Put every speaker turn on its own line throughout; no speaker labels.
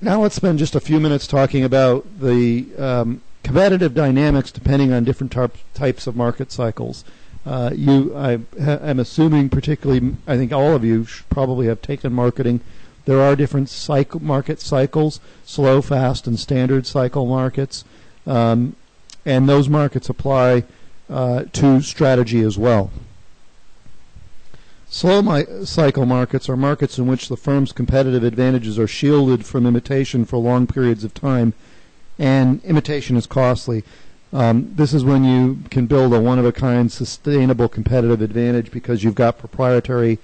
Now let's spend just a few minutes talking about the competitive dynamics depending on different types of market cycles. I'm assuming, particularly, I think all of you probably have taken marketing. There are different market cycles, slow, fast, and standard cycle markets, and those markets apply to strategy as well. Slow cycle markets are markets in which the firm's competitive advantages are shielded from imitation for long periods of time, and imitation is costly. This is when you can build a one-of-a-kind sustainable competitive advantage because you've got proprietary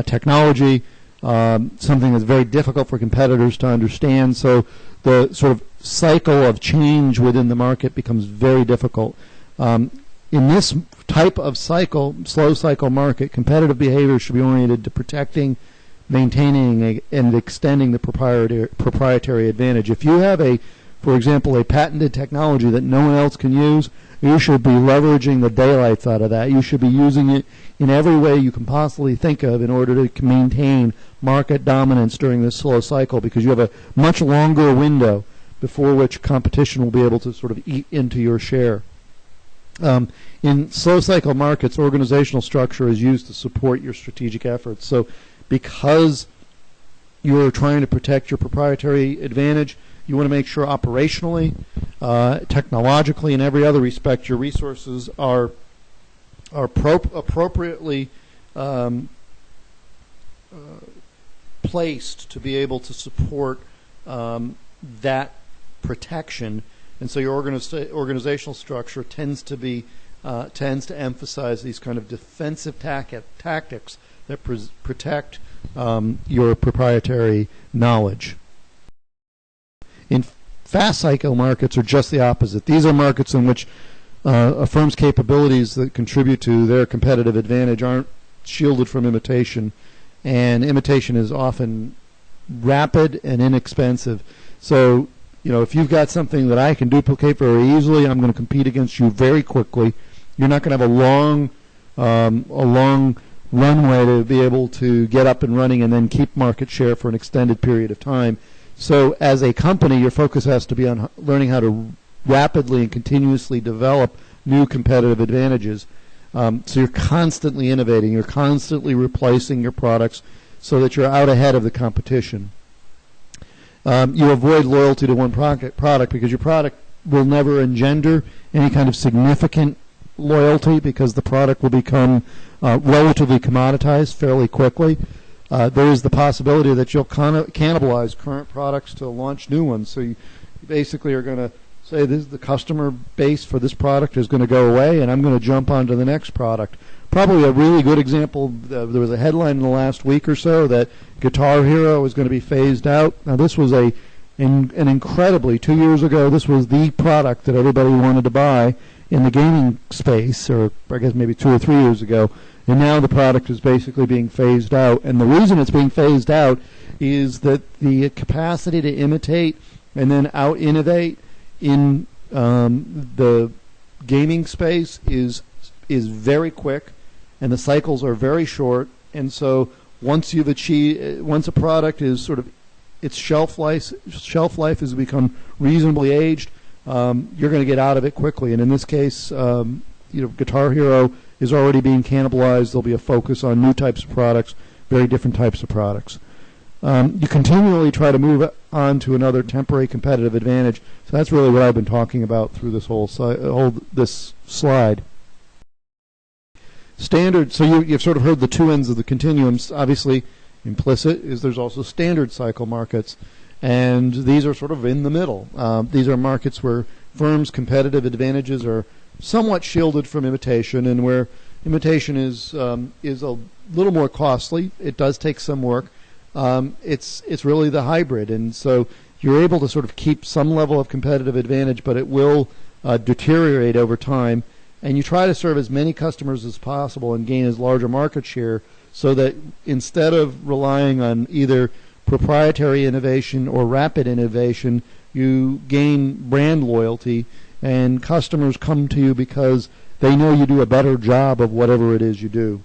technology, something that's very difficult for competitors to understand. So the sort of cycle of change within the market becomes very difficult. In this type of cycle, slow cycle market, competitive behavior should be oriented to protecting, maintaining, and extending the proprietary advantage. If you have for example, a patented technology that no one else can use, you should be leveraging the daylights out of that. You should be using it in every way you can possibly think of in order to maintain market dominance during this slow cycle, because you have a much longer window before which competition will be able to sort of eat into your share. In slow cycle markets, organizational structure is used to support your strategic efforts. So because you're trying to protect your proprietary advantage, you want to make sure operationally, technologically, in every other respect, your resources are appropriately placed to be able to support that protection. And so your organizational structure tends to emphasize these kind of defensive tactics that protect your proprietary knowledge. In fast cycle markets are just the opposite. These are markets in which a firm's capabilities that contribute to their competitive advantage aren't shielded from imitation, and imitation is often rapid and inexpensive. So, if you've got something that I can duplicate very easily, I'm going to compete against you very quickly. You're not going to have a long runway to be able to get up and running and then keep market share for an extended period of time. So as a company, your focus has to be on learning how to rapidly and continuously develop new competitive advantages. So you're constantly innovating. You're constantly replacing your products so that you're out ahead of the competition. You avoid loyalty to one product because your product will never engender any kind of significant loyalty, because the product will become relatively commoditized fairly quickly. There is the possibility that you'll cannibalize current products to launch new ones. So you basically are going to say the customer base for this product is going to go away, and I'm going to jump onto the next product. Probably a really good example, there was a headline in the last week or so that Guitar Hero is going to be phased out. Now this was an incredibly, 2 years ago, this was the product that everybody wanted to buy in the gaming space, or I guess maybe 2 or 3 years ago. And now the product is basically being phased out. And the reason it's being phased out is that the capacity to imitate and then out-innovate in the gaming space is very quick, and the cycles are very short. And so once a product is sort of, its shelf life has become reasonably aged, you're going to get out of it quickly. And in this case, Guitar Hero is already being cannibalized. There'll be a focus on new types of products, very different types of products. You continually try to move on to another temporary competitive advantage. So that's really what I've been talking about through this whole this slide. Standard, so you've sort of heard the two ends of the continuum. Obviously, implicit is there's also standard cycle markets, and these are sort of in the middle. These are markets where firms' competitive advantages are somewhat shielded from imitation, and where imitation is a little more costly. It does take some work. It's really the hybrid, and so you're able to sort of keep some level of competitive advantage, but it will deteriorate over time. And you try to serve as many customers as possible and gain as large a market share, so that instead of relying on either proprietary innovation or rapid innovation, you gain brand loyalty, and customers come to you because they know you do a better job of whatever it is you do.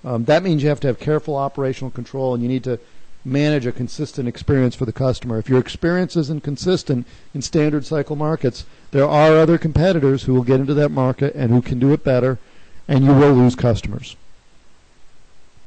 That means you have to have careful operational control, and you need to manage a consistent experience for the customer. If your experience isn't consistent in standard cycle markets, there are other competitors who will get into that market and who can do it better, and you will lose customers.